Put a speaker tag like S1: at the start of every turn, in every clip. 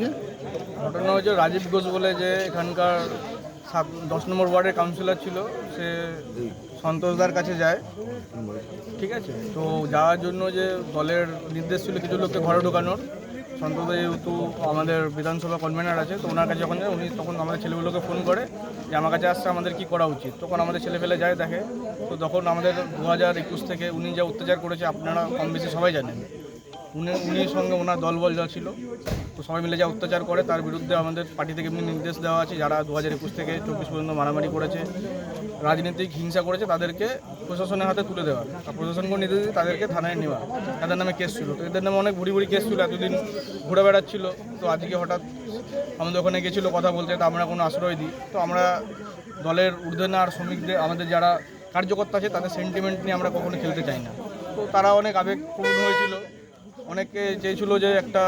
S1: আজকে?
S2: ঘটনা হচ্ছে রাজীব ঘোষ বলে যে এখানকার 10 নম্বর ওয়ার্ডের কাউন্সিলর ছিল, সে সন্তোষদার কাছে যায়। ঠিক আছে, তো যাওয়ার জন্য যে দলের নির্দেশ ছিল কিছু লোককে ঘরে ঢোকানোর, সন্তোষদা যেহেতু আমাদের বিধানসভা কনভেনার আছে, তো ওনার কাছে যখন যায় উনি তখন আমাদের ছেলেগুলোকে ফোন করে যে আমার কাছে আসছে, আমাদের কি করা উচিত। তখন আমাদের ছেলে ফেলে যায় দেখে, তো তখন আমাদের 2021 থেকে উনি যা অত্যাচার করেছে আপনারা কম বেশি সবাই জানেন। উনির সঙ্গে ওনার দলবল যা ছিল, তো সবাই মিলে যা অত্যাচার করে তার বিরুদ্ধে আমাদের পার্টি থেকে এমনি নির্দেশ দেওয়া আছে, যারা 2021 থেকে 24 পর্যন্ত মারামারি করেছে, রাজনৈতিক হিংসা করেছে, তাদেরকে প্রশাসনের হাতে তুলে দেওয়া, আর প্রশাসনকে নির্দেশ দিয়ে তাদেরকে থানায় নেওয়া। তাদের নামে কেস ছিল, তো এদের নামে অনেক ভুড়ি ভুড়ি কেস ছিল, এতদিন ঘুরে বেড়াচ্ছিল। তো আজকে হঠাৎ আমাদের ওখানে গেছিলো কথা বলতে, তো আমরা কোনো আশ্রয় দিই। তো আমরা দলের ঊর্ধ্বে না আর শ্রমিকদের, আমাদের যারা কার্যকর্তা আছে তাদের সেন্টিমেন্ট নিয়ে আমরা কখনো খেলতে চাই না। তো তারা অনেক আবেগপূর্ণ হয়েছিল, অনেকে চেয়েছিল যে একটা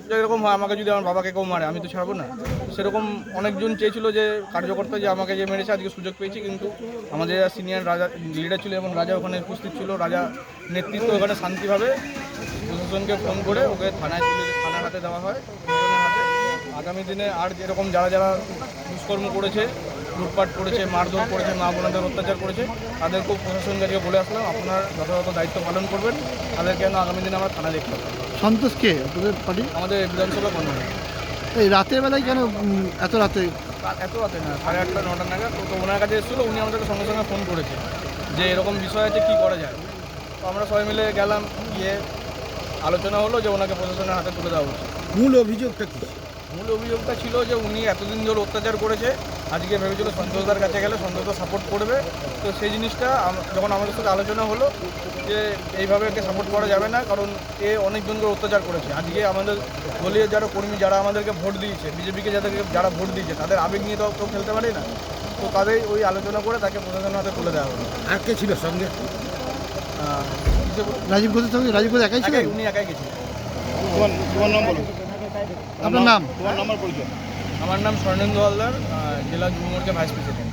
S2: যেরকম হয় আমাকে যদি আমার বাবাকে কেউ মারে আমি তো ছাড়বো না, সেরকম অনেকজন চেয়েছিল যে কার্যকর্তা যে আমাকে যে মেরেছে আজকে সুযোগ পেয়েছি। কিন্তু আমাদের সিনিয়র রাজা লিডার ছিল এবং রাজা ওখানে উপস্থিত ছিল, রাজা নেতৃত্ব ওখানে শান্তিভাবে প্রশাসনকে ফোন করে ওকে থানার হাতে দেওয়া হয়, প্রশাসনের হাতে। আগামী দিনে আর যেরকম যারা যারা দুষ্কর্ম করেছে, লুটপাট করেছে, মারধর করেছে, মা বোনদের অত্যাচার করেছে, তাদেরকেও প্রশাসনকে বলে আসলাম আপনার যথাযথ দায়িত্ব পালন করবেন, তাদেরকে যেন আগামী দিনে আমরা থানা দেখতে পাই।
S1: সন্তোষ কে আপনাদের পার্টি?
S2: আমাদের বিধানসভা কনভেনার।
S1: এই রাতের বেলায় কেন এত রাতে?
S2: এত রাতে না, 8:30 9টা নাগাদ। তো ওনার কাছে এসেছিলো, উনি আমাদেরকে সঙ্গে সঙ্গে ফোন করেছে যে এরকম বিষয় আছে, কী করা যায়। তো আমরা সবাই মিলে গেলাম, গিয়ে আলোচনা হলো যে ওনাকে প্রশাসনের হাতে তুলে দেওয়া উচিত।
S1: মূল অভিযোগটা কী?
S2: মূল অভিযোগটা ছিল যে উনি এতদিন ধরে অত্যাচার করেছে, আজকে ভেবেছিল সন্তোষদার কাছে গেলে সন্তোষদা সাপোর্ট করবে। তো সেই জিনিসটা যখন আমাদের সাথে আলোচনা হলো যে এইভাবে একে সাপোর্ট করা যাবে না, কারণ এ অনেকজনকে অত্যাচার করেছে। আজকে আমাদের দলীয় যারা কর্মী, যারা আমাদেরকে ভোট দিয়েছে, বিজেপিকে যারা ভোট দিয়েছে, তাদের আবেগ নিয়ে তো কেউ খেলতে পারে না। তো তাদের ওই আলোচনা করে তাকে প্রশাসনের হাতে তুলে দেওয়া হলো।
S1: আর কে ছিল সঙ্গে?
S2: রাজীব ঘোষের সঙ্গে? রাজীব ঘোষ একাই ছিলেন? উনি একাই গেছিলেন।
S1: তোমার নাম বলো। আপনার নাম?
S2: আমার নাম স্বর্ণেন্দু হালদার, জেলা যুব মোর্চা ভাইস প্রেসিডেন্ট।